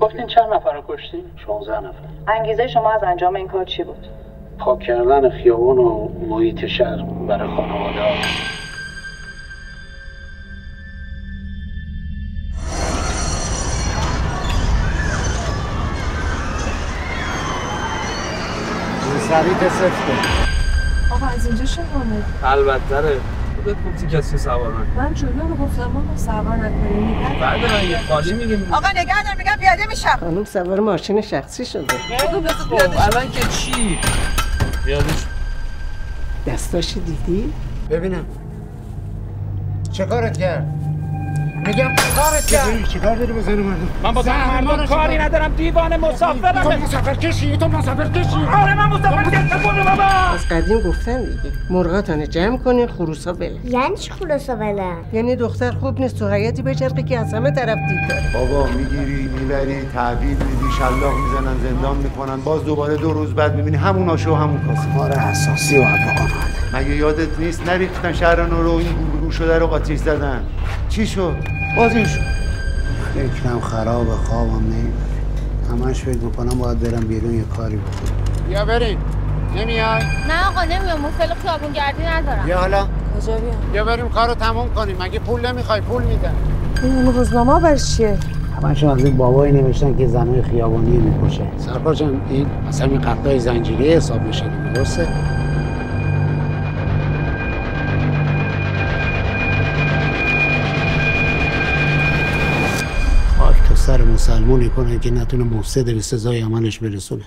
گفتین چند نفر رو کشتین؟ 16 نفر. انگیزه شما از انجام این کار چی بود؟ پاک کردن خیابان و محیط شهر برای خانواده ها. سریع سفته. آقا از اینجا چه کنه؟ البته ره. خودت گفتی کسی سوار نکنه. من جلو رو گفتم ما سوار نکنیم. بعد من یه خالی میگیم. آقا نگه دار میگم پیاده میشم. خانم سوار ماشین شخصی شده. الان که چی؟ پیادهش دستاشو دیدی؟ ببینم چه کارت کرد؟ میگم کارت کرد. چه کار داری بزنی من با مردم کاری ندارم، دیوانه مسافرم. تو مسافر کشی. آره من مسافر کشم بابا. از قدیم گفتن دیگه مرغاتانه جمع کنین خروسا بله. یعنی چی خروسا بله؟ یعنی دختر خوب نیست تو حیاتی بچرخه که از همه طرف دید داره. بابا میگیری میبری تعبیر میدی شلاق میزنن زندان میکنن باز دوباره 2 روز بعد میبینی همون آشو و همون کاسه. کار اساسی باید بکنن. مگه یادت نیست نریختن شهر نو رو این گلگلو شده رو آتیش زدن؟ چی شد؟ باز این شد. فکرم خراب خوابم نمیبره. همش فکر میکنم باید برم بیرون یه کاری بکنم. بیا بریم. نمیای؟ نه آقا نمیام، مشکل خیابون گردی ندارم. بیا حالا. کجا بیام؟ بیا بریم کارو تموم کنیم. مگه پول نمیخوای؟ پول میدن. این روزنامه برای چیه؟ همش از این بابایی نوشتن که زنای خیابانی میکشه. سرکار جان این مثلا این قطعای زنجیره حساب میشه دیگه، درسته؟ خاک تو سر مسلمونی کنه که نتونه مفسد به سزای عملش برسونه.